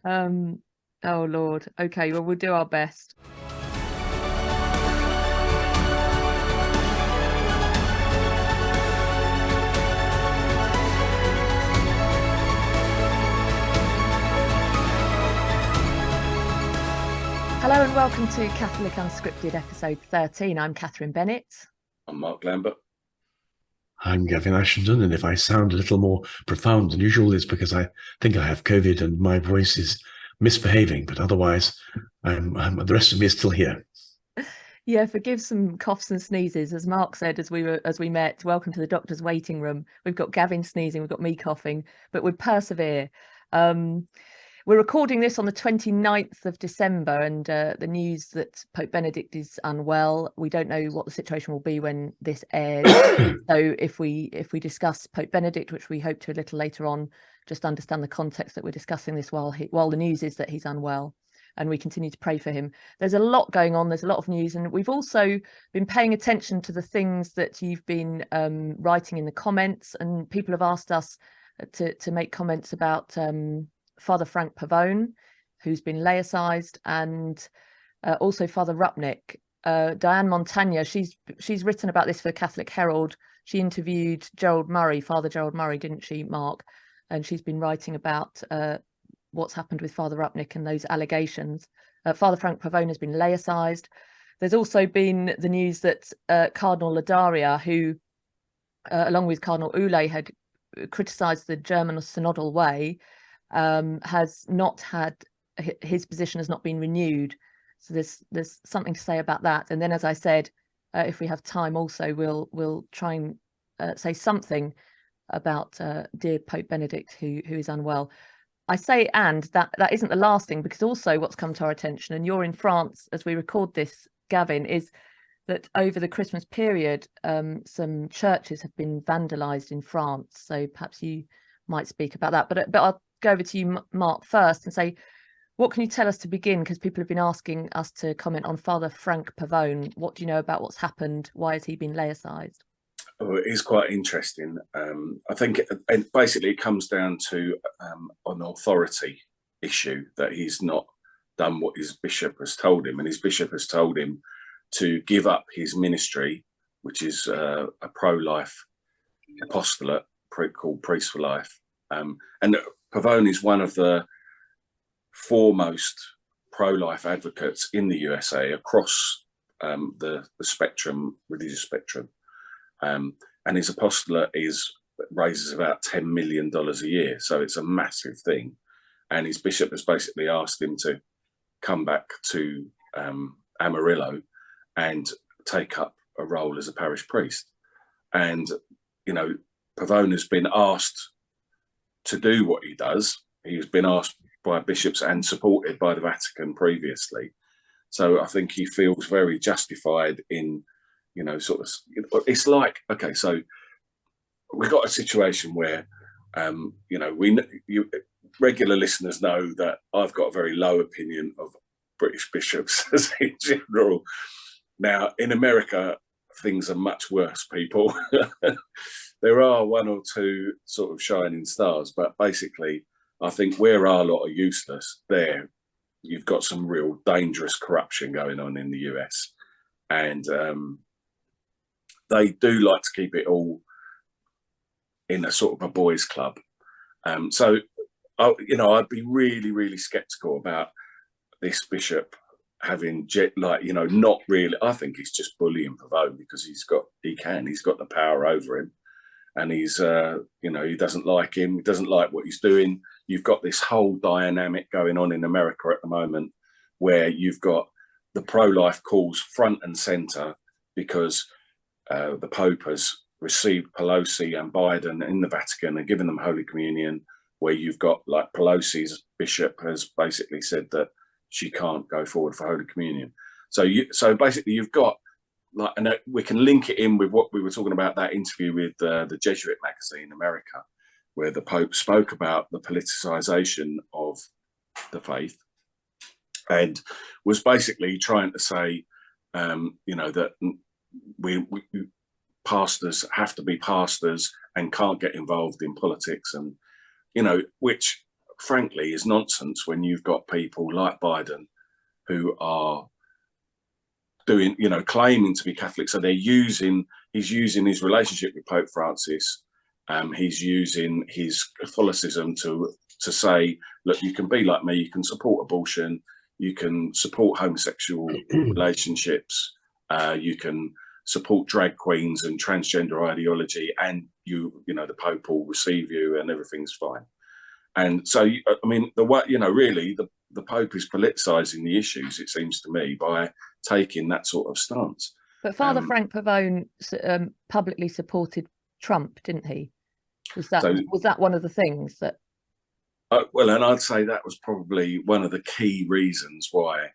Oh Lord. Okay, well, we'll do our best. Hello and welcome to Catholic Unscripted episode 13. I'm Katherine Bennett. I'm Mark Lambert. I'm Gavin Ashenden, and if I sound a little more profound than usual, it's because I think I have COVID and my voice is misbehaving, but otherwise, the rest of me is still here. Yeah, forgive some coughs and sneezes. As Mark said, as we met, welcome to the doctor's waiting room. We've got Gavin sneezing, we've got me coughing, but we'd persevere. We're recording this on the 29th of December, and the news that Pope Benedict is unwell. We don't know what the situation will be when this airs. So if we discuss Pope Benedict, which we hope to a little later on, just understand the context that we're discussing this while the news is that he's unwell, and we continue to pray for him. There's a lot going on. There's a lot of news, and we've also been paying attention to the things that you've been writing in the comments, and people have asked us to make comments about Father Frank Pavone, who's been laicized, and also Father Rupnik. Diane Montagna, she's written about this for the Catholic Herald. She interviewed Father Gerald Murray, didn't she, Mark? And she's been writing about what's happened with Father Rupnik and those allegations. Father Frank Pavone has been laicized. There's also been the news that Cardinal Ladaria, who, along with Cardinal Ulay, had criticised the German synodal way, has not had, his position has not been renewed. So there's something to say about that. And then, as I said, if we have time, also we'll try and say something about dear Pope Benedict, who is unwell. I say and that isn't the last thing, because also what's come to our attention, and you're in France as we record this, Gavin, is that over the Christmas period, some churches have been vandalised in France. So perhaps you might speak about that. But I'll go over to you, Mark, first, and say, what can you tell us to begin? Because people have been asking us to comment on Father Frank Pavone. What do you know about what's happened? Why has he been laicized? Oh, it is quite interesting. I think basically it comes down to an authority issue, that he's not done what his bishop has told him, and his bishop has told him to give up his ministry, which is a pro-life apostolate called Priest for Life. And Pavone is one of the foremost pro-life advocates in the USA across the spectrum, religious spectrum. And his apostolate raises about $10 million a year. So it's a massive thing. And his bishop has basically asked him to come back to Amarillo and take up a role as a parish priest. And, you know, Pavone has been asked to do what he does. He's been asked by bishops and supported by the Vatican previously. So I think he feels very justified in, you know, sort of, it's like, okay, so we've got a situation where, you know, regular listeners know that I've got a very low opinion of British bishops as in general. Now, in America, things are much worse, people. There are one or two sort of shining stars, but basically, I think where our lot are useless, there you've got some real dangerous corruption going on in the US. And they do like to keep it all in a sort of a boys' club. So, you know, I'd be really, really skeptical about this bishop having, like, you know, not really. I think he's just bullying Pavone because he's got the power over him. And he's, you know, he doesn't like him. He doesn't like what he's doing. You've got this whole dynamic going on in America at the moment where you've got the pro-life cause front and center because the Pope has received Pelosi and Biden in the Vatican and given them Holy Communion, where you've got, like, Pelosi's bishop has basically said that she can't go forward for Holy Communion. So basically you've got, like, and we can link it in with what we were talking about, that interview with the Jesuit magazine America, where the Pope spoke about the politicization of the faith and was basically trying to say, you know, that we pastors have to be pastors and can't get involved in politics, and, you know, which frankly, is nonsense when you've got people like Biden who are doing, claiming to be Catholic. So he's using his relationship with Pope Francis. He's using his Catholicism to say, look, you can be like me, you can support abortion, you can support homosexual relationships, you can support drag queens and transgender ideology, and the Pope will receive you and everything's fine. And so, I mean, really, the Pope is politicizing the issues, it seems to me, by taking that sort of stance. But Father Frank Pavone publicly supported Trump, didn't he? Was that one of the things that? Well, and I'd say that was probably one of the key reasons why,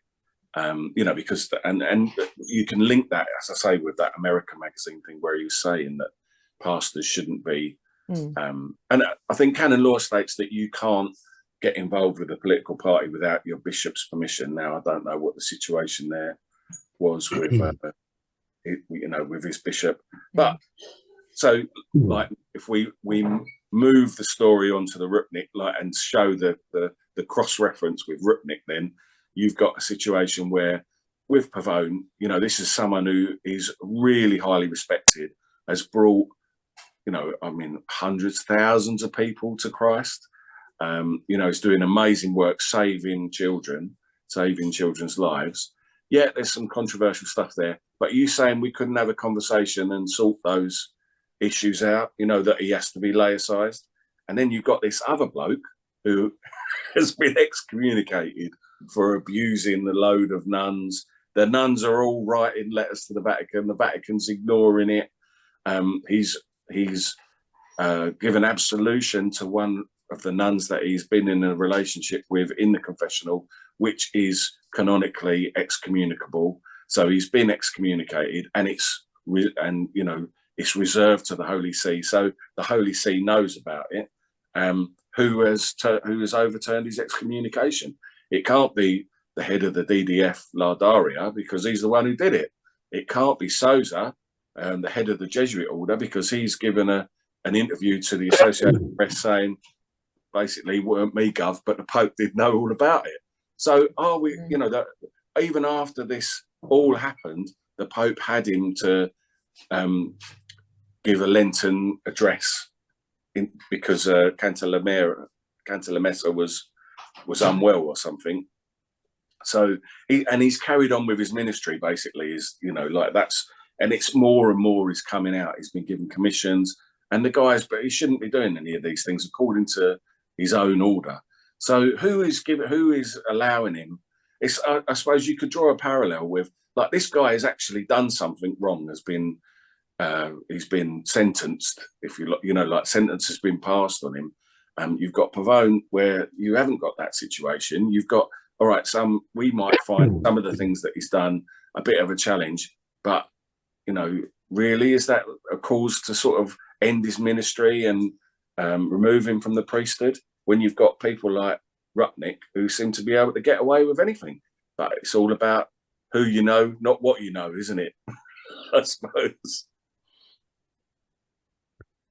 because and you can link that, as I say, with that America magazine thing where he was saying that pastors shouldn't be. And I think canon law states that you can't get involved with a political party without your bishop's permission. Now, I don't know what the situation there was with, with his bishop, but so like if we move the story onto the Rupnik, and show the cross reference with Rupnik, then you've got a situation where with Pavone, this is someone who is really highly respected, has brought, hundreds, thousands of people to Christ. He's doing amazing work, saving children's lives. Yeah, there's some controversial stuff there, but are you saying we couldn't have a conversation and sort those issues out, that he has to be laicized? And then you've got this other bloke who has been excommunicated for abusing the load of nuns. The nuns are all writing letters to the Vatican. The Vatican's ignoring it. He's given absolution to one of the nuns that he's been in a relationship with in the confessional, which is canonically excommunicable. So he's been excommunicated, and it's reserved to the Holy See. So the Holy See knows about it. Who has overturned his excommunication? It can't be the head of the DDF, La Daria, because he's the one who did it. It can't be Sousa, the head of the Jesuit order, because he's given an interview to the Associated Press saying, basically, weren't me, Gov, but the Pope did know all about it. So are we, that even after this all happened, the Pope had him to give a Lenten address because Cantalamessa was unwell or something. So he's carried on with his ministry, basically, and it's more and more is coming out. He's been given commissions, and but he shouldn't be doing any of these things according to his own order. So who is allowing him? I suppose you could draw a parallel with, like, this guy has actually done something wrong, he's been sentenced, if you like, sentence has been passed on him. You've got Pavone, where you haven't got that situation. You've got, all right, we might find some of the things that he's done a bit of a challenge, but really, is that a cause to sort of end his ministry and remove him from the priesthood, when you've got people like Rupnik who seem to be able to get away with anything? But it's all about who you know, not what you know, isn't it? I suppose.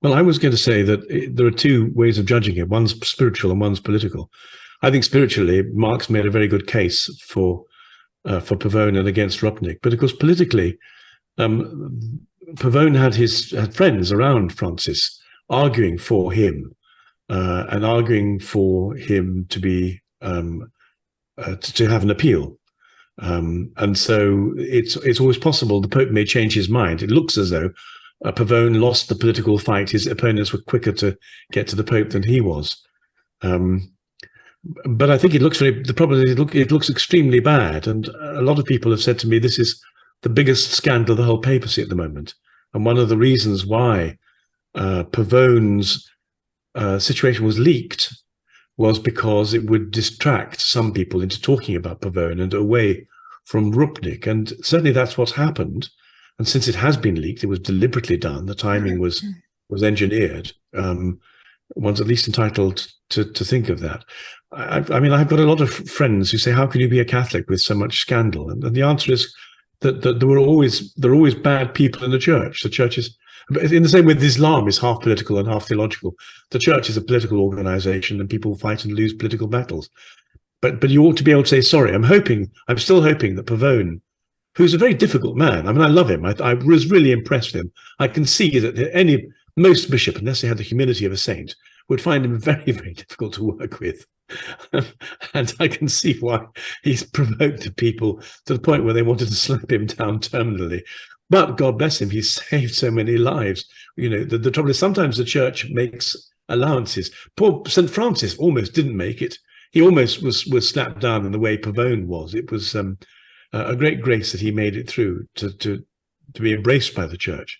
Well, I was going to say that there are two ways of judging it. One's spiritual and one's political. I think spiritually, Mark's made a very good case for Pavone and against Rupnik. But of course, politically, Pavone had friends around Francis arguing for him and arguing for him to be to have an appeal. And so it's always possible the Pope may change his mind. It looks as though Pavone lost the political fight. His opponents were quicker to get to the Pope than he was. But I think it looks it looks extremely bad. And a lot of people have said to me, this is the biggest scandal of the whole papacy at the moment. And one of the reasons why Pavone's situation was leaked was because it would distract some people into talking about Pavone and away from Rupnik. And certainly that's what's happened. And since it has been leaked, it was deliberately done. The timing was engineered. One's at least entitled to think of that. I mean, I've got a lot of friends who say, how can you be a Catholic with so much scandal? And the answer is that there are always bad people in the church. The church is But in the same way, Islam is half political and half theological. The church is a political organization, and people fight and lose political battles. But you ought to be able to say, sorry, I'm still hoping that Pavone, who's a very difficult man, I mean, I love him. I was really impressed with him. I can see that most bishop, unless they had the humility of a saint, would find him very, very difficult to work with. And I can see why he's provoked the people to the point where they wanted to slap him down terminally. But God bless him, he's saved so many lives. You know, the trouble is sometimes the church makes allowances. Poor St. Francis almost didn't make it. He almost was slapped down in the way Pavone was. It was a great grace that he made it through to be embraced by the church.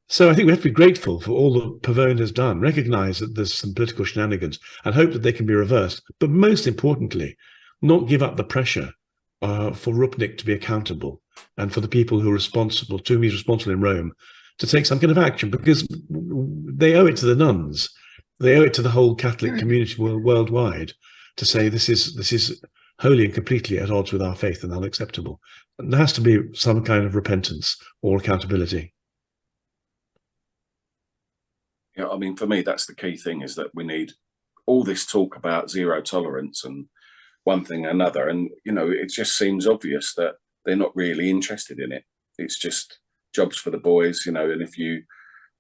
So I think we have to be grateful for all that Pavone has done, recognise that there's some political shenanigans and hope that they can be reversed. But most importantly, not give up the pressure for Rupnik to be accountable and for the people who are responsible, to whom he's responsible in Rome, to take some kind of action, because they owe it to the nuns. They owe it to the whole Catholic community worldwide to say this is wholly and completely at odds with our faith and unacceptable. And there has to be some kind of repentance or accountability. Yeah, I mean, for me, that's the key thing, is that we need all this talk about zero tolerance and one thing and another. And, you know, it just seems obvious that they're not really interested in it. It's just jobs for the boys, you know, and if you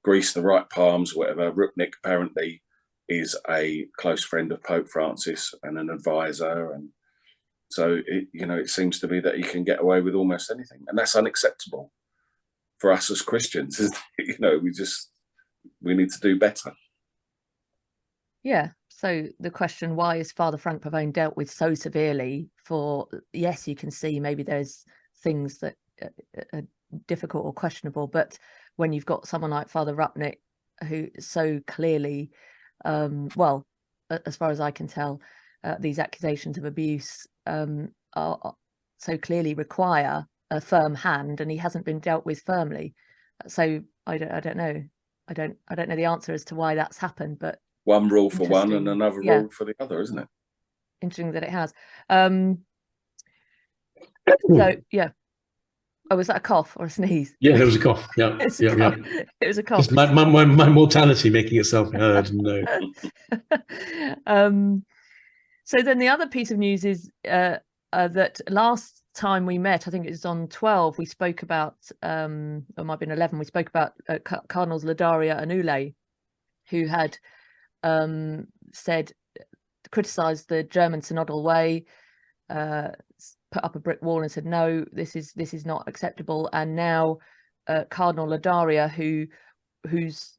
grease the right palms, whatever. Rupnik apparently is a close friend of Pope Francis and an advisor. And so, it seems to be that he can get away with almost anything. And that's unacceptable for us as Christians. You know, we need to do better. Yeah. So the question, why is Father Frank Pavone dealt with so severely for, yes, you can see maybe there's things that are difficult or questionable, but when you've got someone like Father Rupnik, who so clearly, well, as far as I can tell, these accusations of abuse are so clearly require a firm hand, and he hasn't been dealt with firmly. So I don't know. I don't know the answer as to why that's happened, but one rule for one and another rule for the other, isn't it? Interesting that it has. So yeah. Oh, was that a cough or a sneeze? Yeah, there was a cough. Yeah, yeah. It was a cough. It's my mortality making itself heard. No. So then the other piece of news is that last time we met, I think it was on 12, we spoke about, or it might have been 11, we spoke about Cardinals Ladaria and Ulay, who had criticised the German synodal way, put up a brick wall and said, no, this is not acceptable. And now Cardinal Ladaria, whose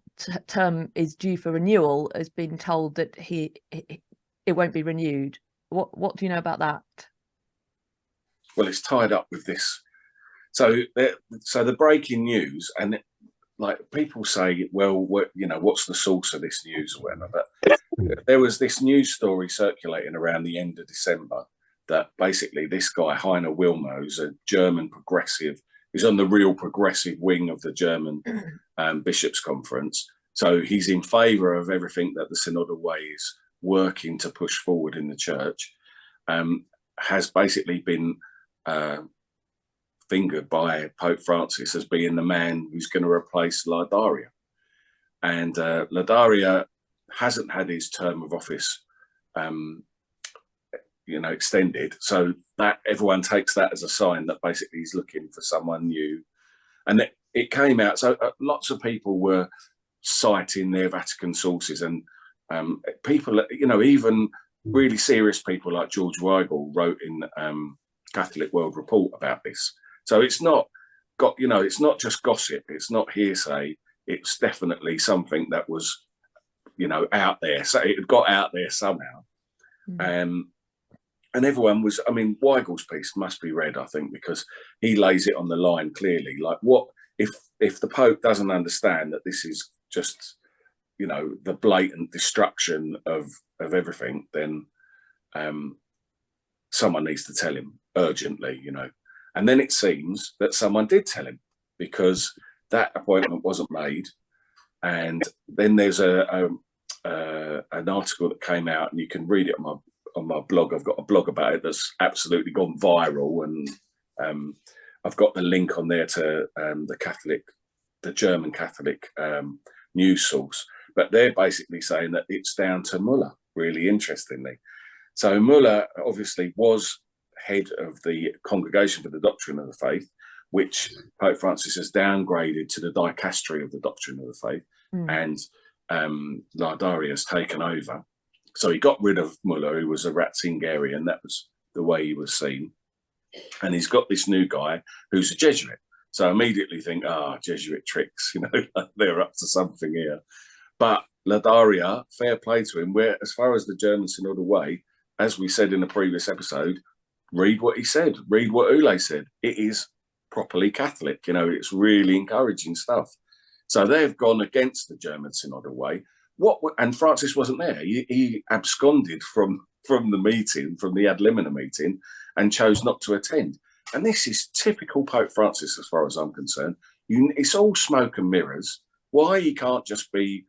term is due for renewal, has been told that it won't be renewed. What do you know about that? Well, it's tied up with this. So the breaking news, and like people say, well, what's the source of this news or whatever? But there was this news story circulating around the end of December that basically this guy, Heiner Wilmer, who's a German progressive, who's on the real progressive wing of the German Bishops' Conference. So he's in favour of everything that the synodal way is working to push forward in the church, has basically been fingered by Pope Francis as being the man who's going to replace Ladaria. And Ladaria hasn't had his term of office extended, so that everyone takes that as a sign that basically he's looking for someone new. And it came out, so lots of people were citing their Vatican sources, and people, even really serious people like George Weigel wrote in Catholic World Report about this. So it's not just gossip, it's not hearsay, it's definitely something that was out there. So it got out there somehow. And everyone was, Weigel's piece must be read, I think, because he lays it on the line clearly. Like, what if the Pope doesn't understand that this is just, the blatant destruction of everything, then someone needs to tell him urgently, And then it seems that someone did tell him, because that appointment wasn't made. And then there's an article that came out, and you can read it on my blog. I've got a blog about it that's absolutely gone viral, and I've got the link on there to the Catholic German Catholic news source, but they're basically saying that it's down to Muller, really interestingly. So Muller obviously was head of the Congregation for the Doctrine of the Faith, which Pope Francis has downgraded to the dicastery of the Doctrine of the Faith, and Ladaria has taken over. So he got rid of Muller, who was a Ratzingerian. That was the way he was seen. And he's got this new guy who's a Jesuit. So I immediately think, Jesuit tricks, you know, they're up to something here. But Ladaria, fair play to him, where as far as the German Synodal Way, as we said in the previous episode, read what he said, read what Ule said. It is properly Catholic, you know, it's really encouraging stuff. So they've gone against the German Synodal Way. And Francis wasn't there. He absconded from the meeting, from the ad limina meeting, and chose not to attend. And this is typical Pope Francis, as far as I'm concerned. It's all smoke and mirrors. Why he can't just be,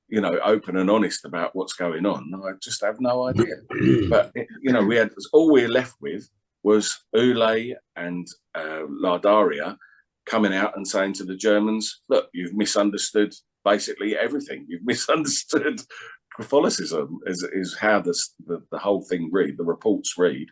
you know, open and honest about what's going on, I just have no idea. But, you know, all we're left with was Ule and Ladaria coming out and saying to the Germans, look, you've misunderstood basically everything. You've misunderstood Catholicism, is how the whole thing read, the reports read.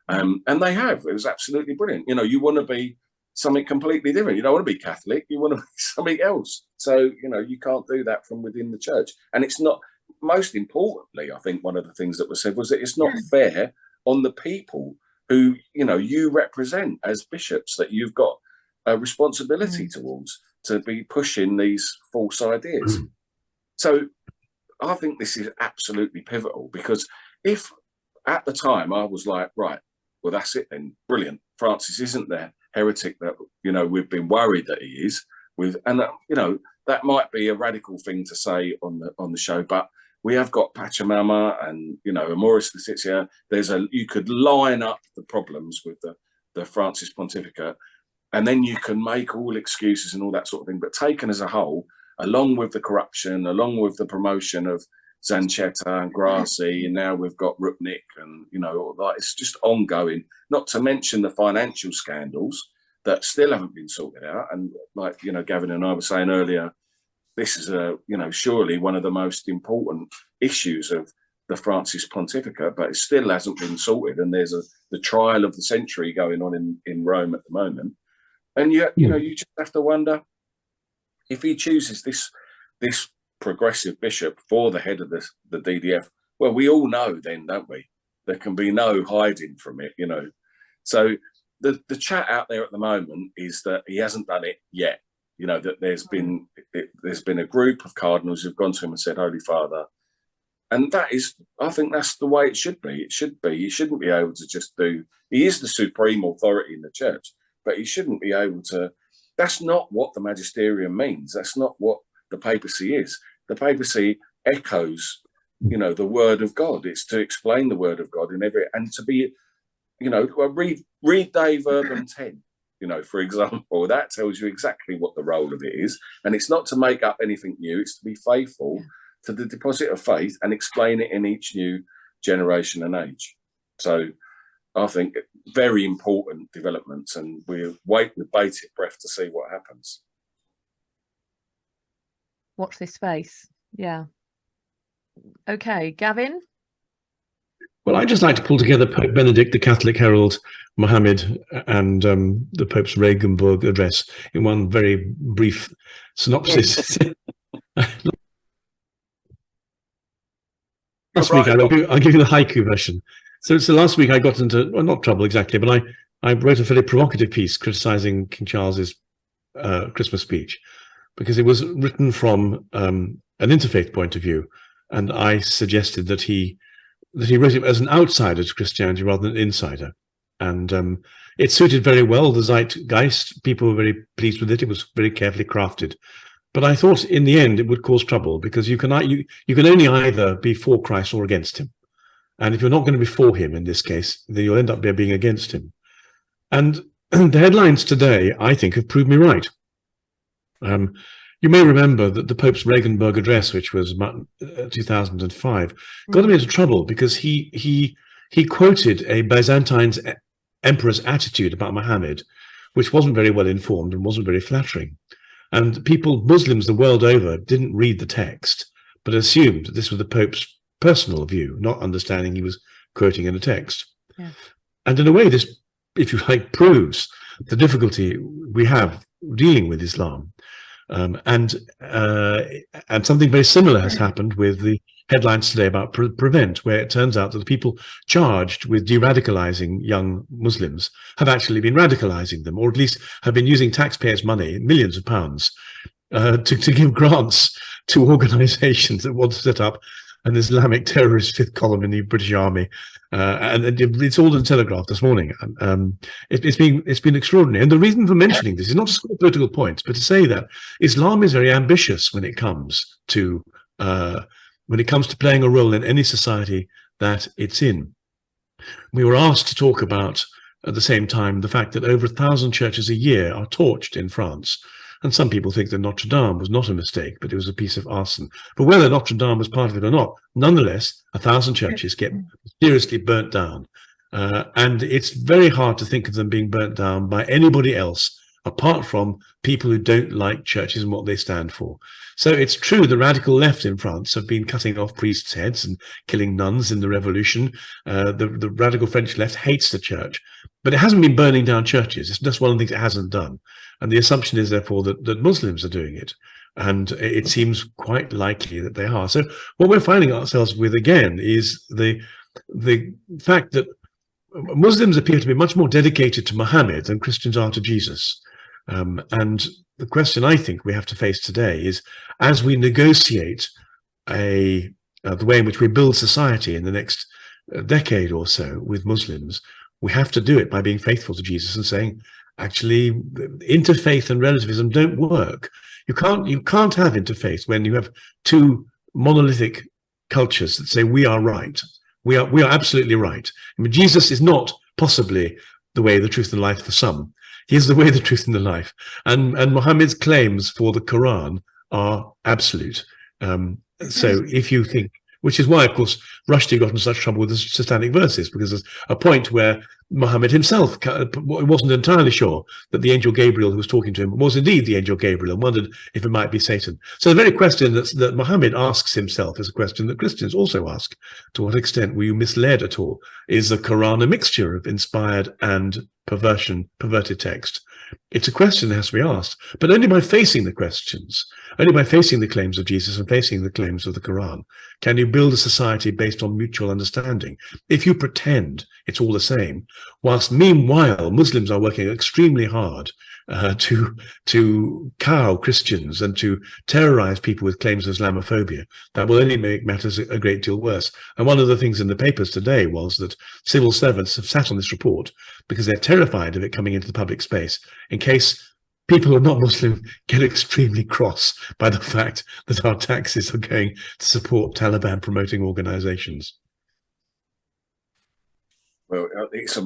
And they have. It was absolutely brilliant. You know, you want to be something completely different. You don't want to be Catholic. You want to be something else. So, you know, you can't do that from within the church. And it's not, most importantly, I think one of the things that was said was that it's not fair on the people who, you know, you represent as bishops, that you've got a responsibility towards, to be pushing these false ideas. So I think this is absolutely pivotal, because if at the time I was like, right, well, that's it then, brilliant, Francis isn't the heretic that, you know, we've been worried that he is, and you know, that might be a radical thing to say on the show, but we have got Pachamama and, you know, Amoris Laetitia. You could line up the problems with the Francis pontificate, and then you can make all excuses and all that sort of thing. But taken as a whole, along with the corruption, along with the promotion of Zanchetta and Grassi, and now we've got Rupnik, and, you know, like, it's just ongoing, not to mention the financial scandals that still haven't been sorted out. And like, you know, Gavin and I were saying earlier, this is you know, surely one of the most important issues of the Francis pontificate, but it still hasn't been sorted. And there's the trial of the century going on in Rome at the moment. And yet, you know, you just have to wonder if he chooses this progressive bishop for the head of the DDF. Well, we all know then, don't we? There can be no hiding from it, you know. So the chat out there at the moment is that he hasn't done it yet. You know, that there's been a group of cardinals who've gone to him and said, Holy Father. And that is, I think that's the way it should be. It should be. He shouldn't be able to just he is the supreme authority in the church, but he shouldn't be able to, that's not what the magisterium means. That's not what the papacy is. The papacy echoes, you know, the word of God. It's to explain the word of God and to be, you know, read Dei Verbum 10, you know, for example. That tells you exactly what the role of it is. And it's not to make up anything new. It's to be faithful to the deposit of faith and explain it in each new generation and age. So I think very important developments, and we wait with bated breath to see what happens. Watch this space. Yeah. Okay, Gavin? Well, I'd just like to pull together Pope Benedict, the Catholic Herald, Mohammed, and the Pope's Regenburg address in one very brief synopsis. Last week, I'll give you the haiku version. So last week I got into, well, not trouble exactly, but I wrote a fairly provocative piece criticizing King Charles's Christmas speech, because it was written from an interfaith point of view, and I suggested that he wrote it as an outsider to Christianity rather than an insider, and it suited very well the zeitgeist. People were very pleased with it. It was very carefully crafted. But I thought in the end it would cause trouble, because you can only either be for Christ or against him. And if you're not going to be for him in this case, then you'll end up being against him. And the headlines today, I think, have proved me right. You may remember that the Pope's Regenburg address, which was 2005, got him into trouble because he quoted a Byzantine emperor's attitude about Muhammad, which wasn't very well informed and wasn't very flattering. And people, Muslims the world over, didn't read the text, but assumed that this was the Pope's personal view, not understanding he was quoting in a text. Yeah. And in a way, this, if you like, proves the difficulty we have dealing with Islam. And something very similar has happened with the headlines today about Prevent, where it turns out that the people charged with de-radicalizing young Muslims have actually been radicalizing them, or at least have been using taxpayers' money, millions of pounds, to give grants to organizations that want to set up an Islamic terrorist fifth column in the British Army. And it's all in the Telegraph this morning. It's been extraordinary. And the reason for mentioning this is not to score political points, but to say that Islam is very ambitious when it comes to playing a role in any society that it's in. We were asked to talk about, at the same time, the fact that over 1,000 churches a year are torched in France. And some people think that Notre Dame was not a mistake, but it was a piece of arson. But whether Notre Dame was part of it or not, nonetheless, 1,000 churches get seriously burnt down. And it's very hard to think of them being burnt down by anybody else, apart from people who don't like churches and what they stand for. So it's true the radical left in France have been cutting off priests' heads and killing nuns in the revolution. The radical French left hates the church, but it hasn't been burning down churches. It's just one of the things it hasn't done. And the assumption is, therefore, that Muslims are doing it. And it seems quite likely that they are. So what we're finding ourselves with, again, is the fact that Muslims appear to be much more dedicated to Muhammad than Christians are to Jesus. And the question I think we have to face today is, as we negotiate the way in which we build society in the next decade or so with Muslims, we have to do it by being faithful to Jesus and saying, actually, interfaith and relativism don't work. You can't have interfaith when you have two monolithic cultures that say we are right. We are absolutely right. I mean, Jesus is not possibly the way, the truth, and the life for some. He is the way, the truth, and the life. And Muhammad's claims for the Quran are absolute. So if you think, which is why, of course, Rushdie got in such trouble with the satanic verses, because there's a point where Muhammad himself wasn't entirely sure that the angel Gabriel who was talking to him was indeed the angel Gabriel, and wondered if it might be Satan. So the very question that Muhammad asks himself is a question that Christians also ask. To what extent were you misled at all? Is the Quran a mixture of inspired and perverted text? It's a question that has to be asked, but only by facing the questions, only by facing the claims of Jesus and facing the claims of the Quran, can you build a society based on mutual understanding. If you pretend it's all the same, whilst meanwhile Muslims are working extremely hard to cow Christians and to terrorize people with claims of Islamophobia, that will only make matters a great deal worse. And one of the things in the papers today was that civil servants have sat on this report because they're terrified of it coming into the public space in case people who are not Muslim get extremely cross by the fact that our taxes are going to support Taliban promoting organizations. Well, it's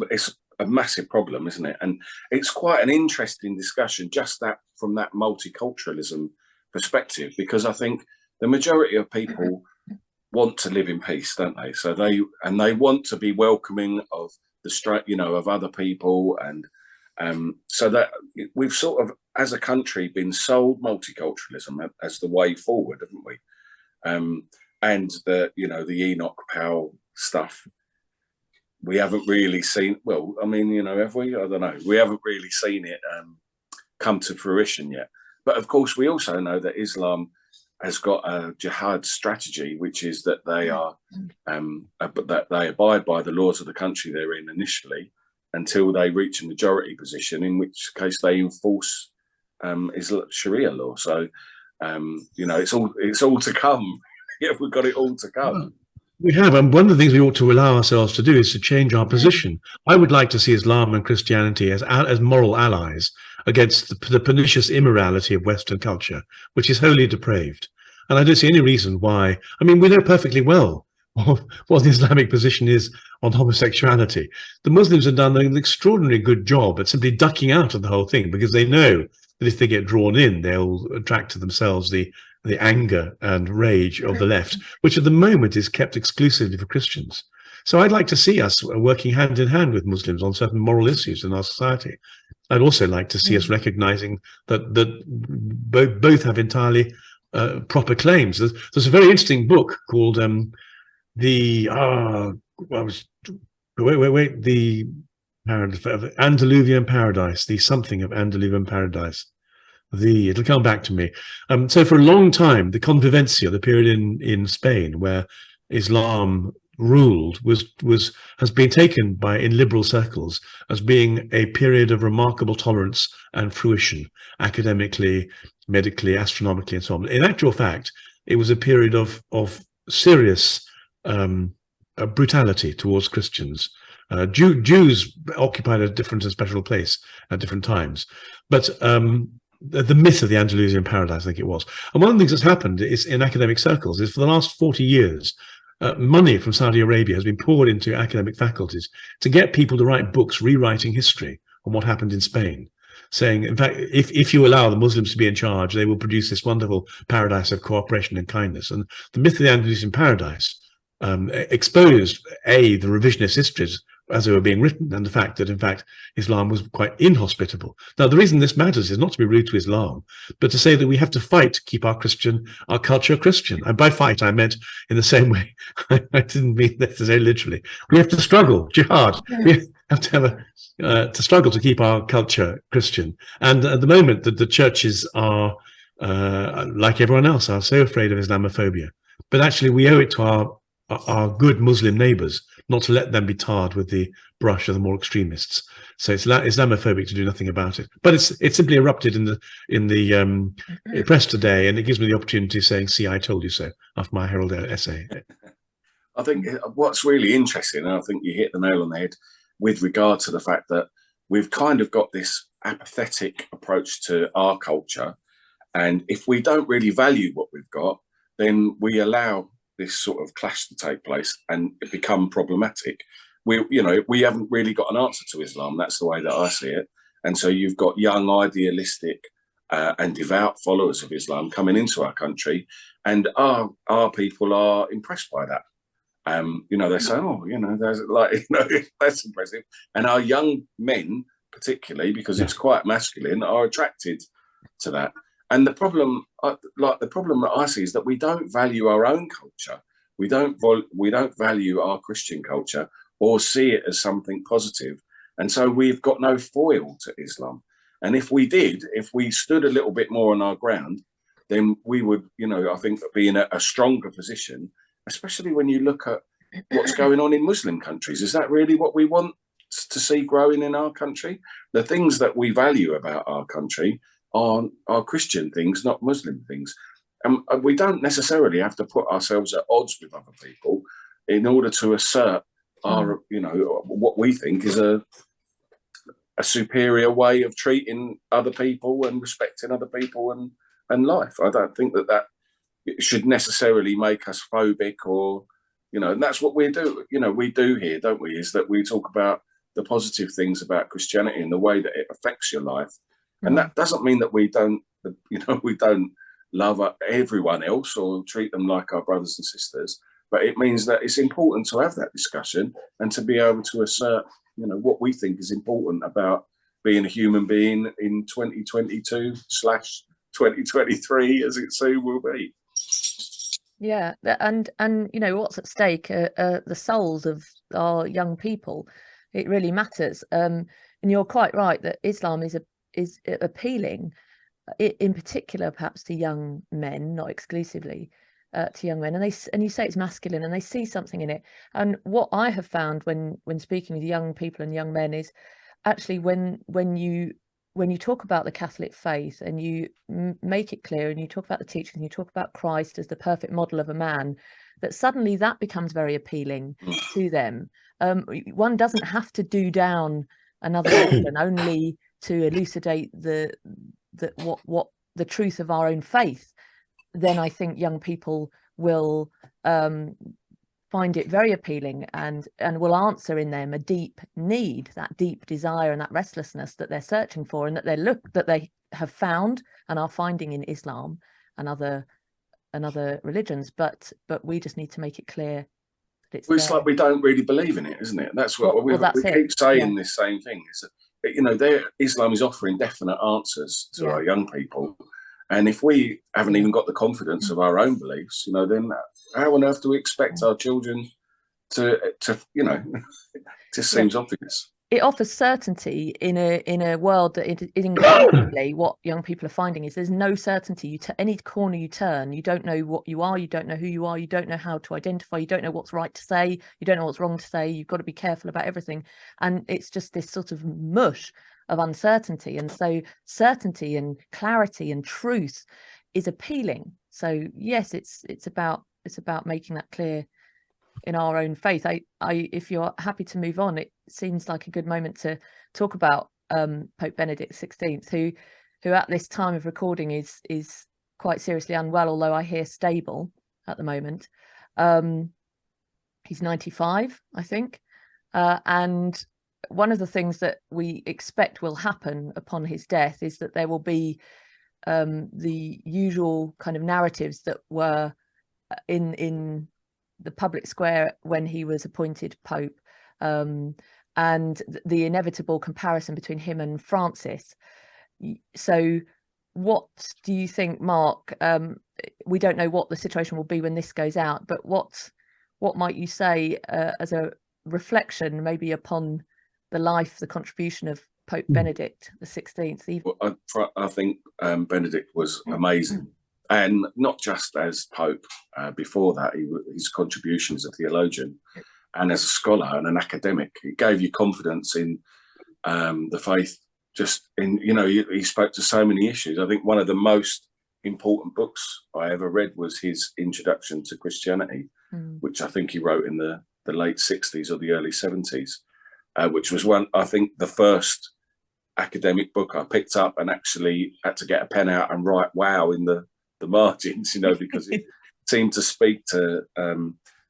a massive problem, isn't it? And it's quite an interesting discussion, just that from that multiculturalism perspective, because I think the majority of people want to live in peace, don't they? So they want to be welcoming of of other people, and so that we've sort of, as a country, been sold multiculturalism as the way forward, haven't we? And the Enoch Powell stuff, we haven't really seen. Well, I mean, have we? I don't know. We haven't really seen it come to fruition yet. But of course, we also know that Islam has got a jihad strategy, which is that they are that they abide by the laws of the country they're in initially, until they reach a majority position, in which case they enforce Sharia law. So it's all to come. Yeah, we've got it all to come. We have, and one of the things we ought to allow ourselves to do is to change our position. I would like to see Islam and Christianity as moral allies against the pernicious immorality of Western culture, which is wholly depraved. And I don't see any reason why. I mean, we know perfectly well what the Islamic position is on homosexuality. The Muslims have done an extraordinarily good job at simply ducking out of the whole thing, because they know that if they get drawn in, they'll attract to themselves the anger and rage of the left, which at the moment is kept exclusively for Christians. So I'd like to see us working hand in hand with Muslims on certain moral issues in our society. I'd also like to see us recognizing that both have entirely proper claims. There's a very interesting book called the Andaluvian Paradise, the something of Andaluvian Paradise. It'll come back to me. So for a long time, the convivencia, the period in Spain where Islam ruled, has been taken in liberal circles as being a period of remarkable tolerance and fruition, academically, medically, astronomically, and so on. In actual fact, it was a period of serious brutality towards Christians. Jews occupied a different and special place at different times, but the myth of the Andalusian Paradise, I think it was. And one of the things that's happened is in academic circles is for the last 40 years, money from Saudi Arabia has been poured into academic faculties to get people to write books rewriting history on what happened in Spain, saying, in fact, if you allow the Muslims to be in charge, they will produce this wonderful paradise of cooperation and kindness. And the myth of the Andalusian Paradise exposed, the revisionist histories as they were being written, and the fact that, in fact, Islam was quite inhospitable. Now, the reason this matters is not to be rude to Islam, but to say that we have to fight to keep our culture Christian. And by fight, I meant in the same way. I didn't mean necessarily literally. We have to struggle, jihad. We have to have to struggle to keep our culture Christian. And at the moment, the churches are, like everyone else, are so afraid of Islamophobia. But actually, we owe it to our good Muslim neighbours not to let them be tarred with the brush of the more extremists. So it's Islamophobic to do nothing about it. But it's simply erupted in the press today, and it gives me the opportunity of saying, "See, I told you so," after my Herald essay. I think what's really interesting, and I think you hit the nail on the head with regard to the fact that we've kind of got this apathetic approach to our culture, and if we don't really value what we've got, then we allow this sort of clash to take place and it become problematic. We haven't really got an answer to Islam. That's the way that I see it. And so you've got young, idealistic and devout followers of Islam coming into our country, and our people are impressed by that. They say, that's impressive. And our young men, particularly, because it's quite masculine, are attracted to that. And the problem that I see is that we don't value our own culture. We don't value our Christian culture or see it as something positive. And so we've got no foil to Islam. And if we stood a little bit more on our ground, then we would, I think, be in a stronger position, especially when you look at what's going on in Muslim countries. Is that really what we want to see growing in our country? The things that we value about our country are Christian things, not Muslim things. And we don't necessarily have to put ourselves at odds with other people in order to assert our, what we think is a superior way of treating other people and respecting other people and life. I don't think that should necessarily make us phobic or, and that's what we do. We do here, don't we? Is that we talk about the positive things about Christianity and the way that it affects your life. And that doesn't mean that we don't love everyone else or treat them like our brothers and sisters, but it means that it's important to have that discussion and to be able to assert, what we think is important about being a human being in 2022/2023, as it soon will be. Yeah, and what's at stake are the souls of our young people. It really matters. And you're quite right that Islam is appealing, in particular, perhaps to young men, not exclusively to young men. And you say it's masculine, and they see something in it. And what I have found when speaking with young people and young men is actually when you talk about the Catholic faith and you make it clear, and you talk about the teachings, and you talk about Christ as the perfect model of a man, that suddenly that becomes very appealing to them. One doesn't have to do down another religion only to elucidate what the truth of our own faith. Then I think young people will find it very appealing and will answer in them a deep need, that deep desire and that restlessness that they're searching for, and that they have found and are finding in Islam and other religions. But we just need to make it clear that it's like we don't really believe in it, isn't it? That's what we keep saying. This same thing is that you know, Islam is offering definite answers to our young people. And if we haven't even got the confidence of our own beliefs, you know, then how on earth do we expect our children to you know, it just seems obvious. It offers certainty in a world that increasingly what young people are finding is there's no certainty. Any corner you turn, you don't know what you are, you don't know who you are, you don't know how to identify, you don't know what's right to say, you don't know what's wrong to say. You've got to be careful about everything, and it's just this sort of mush of uncertainty. And so certainty and clarity and truth is appealing. So yes, it's about making that clear in our own faith. If you're happy to move on, it seems like a good moment to talk about Pope Benedict XVI, who at this time of recording is quite seriously unwell, although I hear stable at the moment. He's 95, I think, and one of the things that we expect will happen upon his death is that there will be the usual kind of narratives that were in the public square when he was appointed Pope, and the inevitable comparison between him and Francis. So what do you think, Mark? We don't know what the situation will be when this goes out, but what might you say as a reflection maybe upon the life, the contribution of Pope Benedict XVI? Well, I think Benedict was amazing. And not just as Pope, before that, his contribution as a theologian and as a scholar and an academic, it gave you confidence in the faith. Just in, you know, he spoke to so many issues. I think one of the most important books I ever read was his Introduction to Christianity, which I think he wrote in the late 60s or the early 70s, which was I think the first academic book I picked up and actually had to get a pen out and write "wow" in the margins, you know, because it seemed to speak to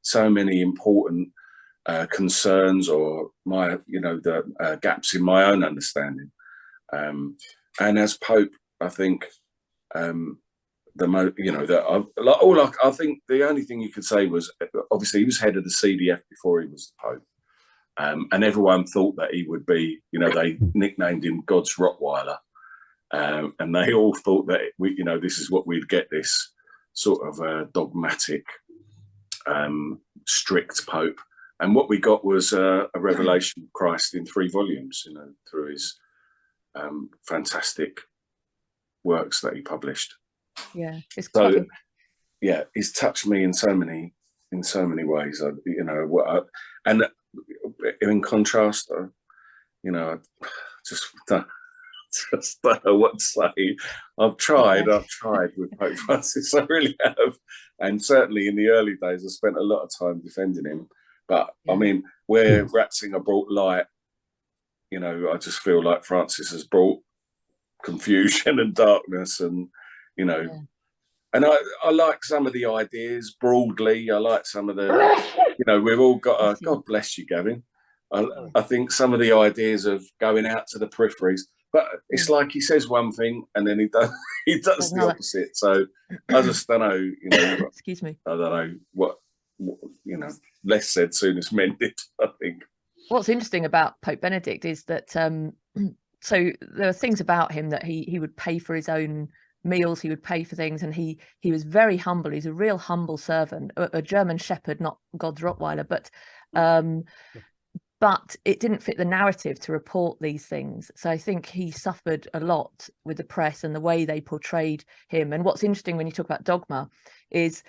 so many important concerns or the gaps in my own understanding. And as Pope, I think I think the only thing you could say was obviously he was head of the CDF before he was the Pope, and everyone thought that he would be, you know, they nicknamed him God's Rottweiler. And they all thought that this is what we'd get, this sort of dogmatic, strict Pope. And what we got was a revelation of Christ in 3 volumes, you know, through his fantastic works that he published. Yeah, it's he's touched me in so many ways. And in contrast, I just don't know what to say. I've tried with Pope Francis, I really have, and certainly in the early days I spent a lot of time defending him, but I mean, where Ratzinger brought light, you know, I just feel like Francis has brought confusion and darkness, and you know, and I like some of the ideas broadly. I like some of the, you know, we've all got God bless you, Gavin. I think some of the ideas of going out to the peripheries, but it's like he says one thing and then he does the opposite. So I just don't know, you know. Excuse me. I don't know what you know. Less said, sooner mended, I think. What's interesting about Pope Benedict is that so there are things about him that he would pay for his own meals, he would pay for things, and he was very humble. He's a real humble servant, a German shepherd, not God's Rottweiler, but it didn't fit the narrative to report these things. So I think he suffered a lot with the press and the way they portrayed him. And what's interesting when you talk about dogma is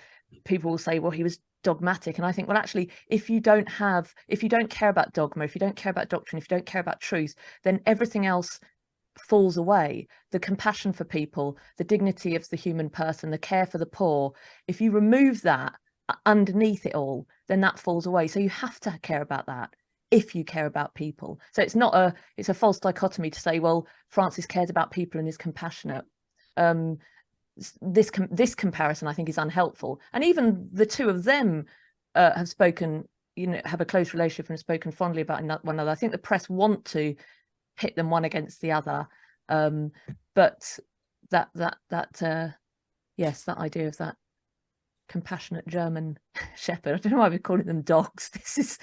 people will say, well, he was dogmatic. And I think, well, actually, if you don't care about dogma, if you don't care about doctrine, if you don't care about truth, then everything else falls away. The compassion for people, the dignity of the human person, the care for the poor, if you remove that underneath it all, then that falls away. So you have to care about that if you care about people. So it's a false dichotomy to say, well, Francis cares about people and is compassionate. This comparison, I think, is unhelpful. And even the two of them have spoken, you know, have a close relationship and have spoken fondly about one another. I think the press want to pit them one against the other, but that idea of that compassionate German shepherd. I don't know why we're calling them dogs. This is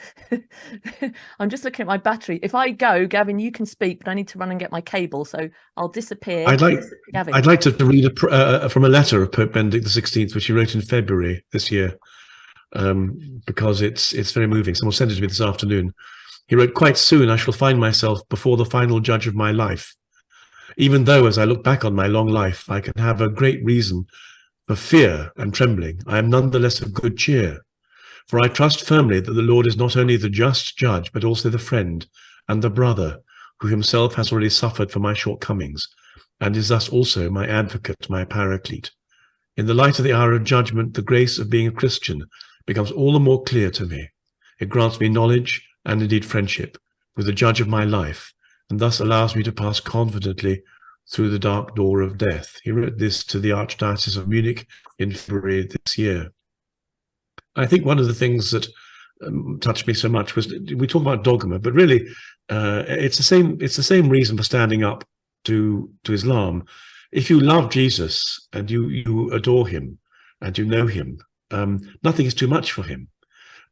I'm just looking at my battery. If I go, Gavin, you can speak, but I need to run and get my cable, so I'll disappear. I'd like Gavin. to read from a letter of Pope Benedict XVI, which he wrote in February this year, because it's very moving. Someone sent it to me this afternoon. He wrote, "Quite soon I shall find myself before the final judge of my life. Even though, as I look back on my long life, I can have a great reason for fear and trembling, I am nonetheless of good cheer. For I trust firmly that the Lord is not only the just judge, but also the friend and the brother, who himself has already suffered for my shortcomings, and is thus also my advocate, my paraclete. In the light of the hour of judgment, the grace of being a Christian becomes all the more clear to me. It grants me knowledge and indeed friendship with the judge of my life, and thus allows me to pass confidently through the dark door of death." He wrote this to the Archdiocese of Munich in February this year. I think one of the things that touched me so much was, we talk about dogma, but really it's the same reason for standing up to Islam. If you love Jesus and you adore him and you know him, nothing is too much for him.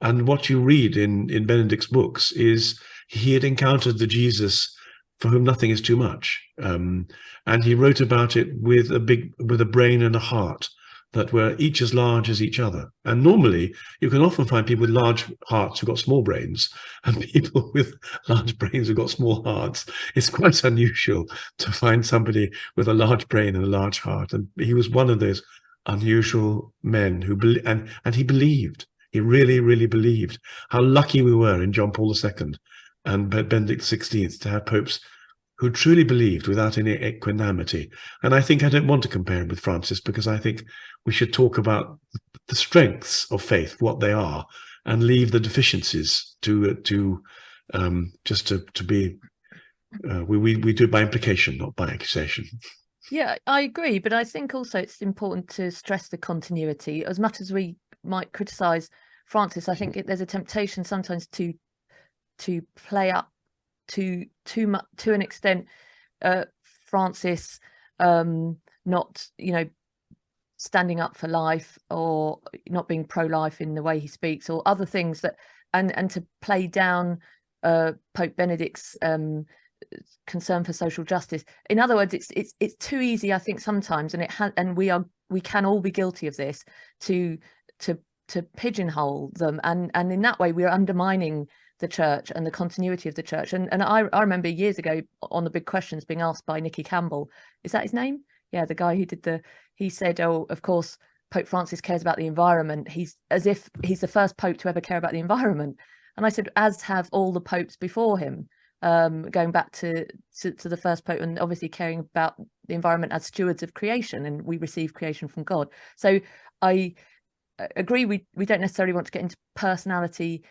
And what you read in Benedict's books is he had encountered the Jesus for whom nothing is too much, and he wrote about it with a brain and a heart that were each as large as each other. And normally you can often find people with large hearts who've got small brains, and people with large brains who've got small hearts. It's quite unusual to find somebody with a large brain and a large heart, and he was one of those unusual men who and he believed. He really, really believed. How lucky we were in John Paul II and Benedict XVI to have popes who truly believed without any equanimity. And I think I don't want to compare him with Francis, because I think we should talk about the strengths of faith, what they are, and leave the deficiencies to be. We do it by implication, not by accusation. Yeah, I agree, but I think also it's important to stress the continuity. As much as we might criticize Francis, I think there's a temptation sometimes to play up to much, to an extent, Francis not, standing up for life, or not being pro-life in the way he speaks, or other things that, and to play down Pope Benedict's concern for social justice. In other words, it's too easy, I think, sometimes, and we can all be guilty of this, to pigeonhole them, and in that way we are undermining the church and the continuity of the church. And I remember years ago on the Big Questions being asked by Nicky Campbell, is that his name? Yeah, the guy who did he said, oh, of course Pope Francis cares about the environment. As if he's the first pope to ever care about the environment. And I said, as have all the popes before him, going back to the first pope, and obviously caring about the environment as stewards of creation, and we receive creation from God. So I agree, we don't necessarily want to get into personality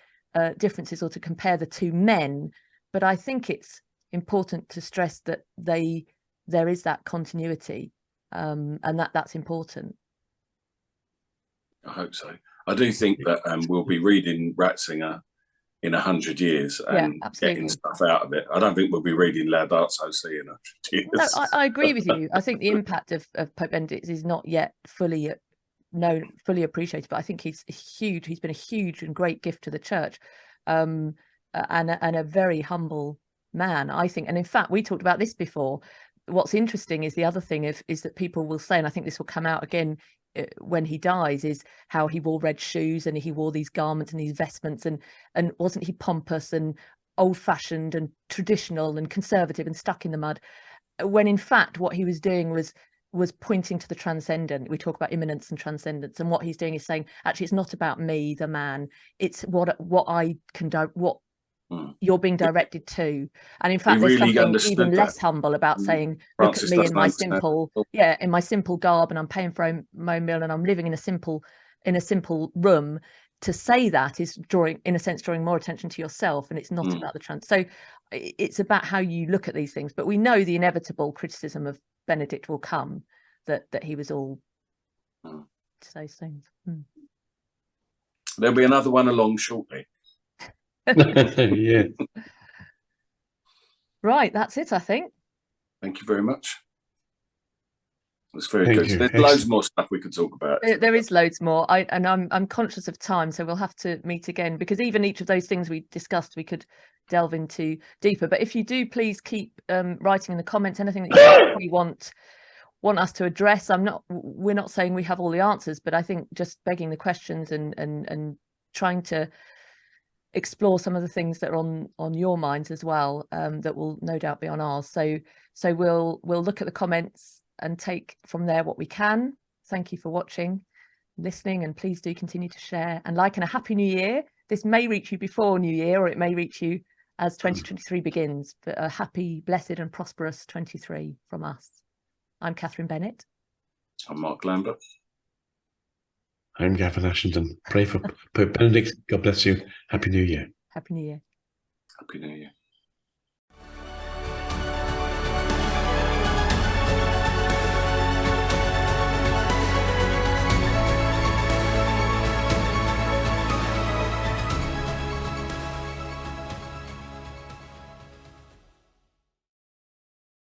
differences or to compare the two men, but I think it's important to stress that there is that continuity, and that's important. I hope so. I do think that we'll be reading Ratzinger in 100 years and getting stuff out of it. I don't think we'll be reading Laudato Si in 100 years. No, I agree with you. I think the impact of Pope Benedict is not yet fully appreciated, but I think he's huge. He's been a huge and great gift to the church, and a very humble man, I think. And in fact, we talked about this before. What's interesting is the other thing is that people will say, and I think this will come out again when he dies, is how he wore red shoes and he wore these garments and these vestments, and wasn't he pompous and old-fashioned and traditional and conservative and stuck in the mud, when in fact what he was doing was pointing to the transcendent. We talk about immanence and transcendence, and what he's doing is saying, actually, it's not about me, the man, it's what I can do, what you're being directed to. And in fact, there's something even less humble about saying, look at me in my simple garb, and I'm paying for my own meal, and I'm living in a simple room. To say that is drawing more attention to yourself, and it's not about the trans. So it's about how you look at these things. But we know the inevitable criticism of Benedict will come, that he was all to those things. There'll be another one along shortly. Yeah. Right, that's it, I think. Thank you very much. It's very Thank good. you. There's Excellent. loads more stuff we could talk about. There is loads more. I'm conscious of time, so we'll have to meet again, because even each of those things we discussed, we could delve into deeper. But if you do, please keep writing in the comments anything that you want us to address. We're not saying we have all the answers, but I think just begging the questions and trying to explore some of the things that are on your minds as well, that will no doubt be on ours. So we'll look at the comments and take from there what we can. Thank you for watching, listening, and please do continue to share and like, and a happy new year. This may reach you before New Year, or it may reach you as 2023 begins, but a happy, blessed and prosperous 23 from us. I'm Katherine Bennett. I'm Mark Lambert. I'm Gavin Ashenden. Pray for Pope Benedict. God bless you. Happy New Year. Happy New Year. Happy New Year.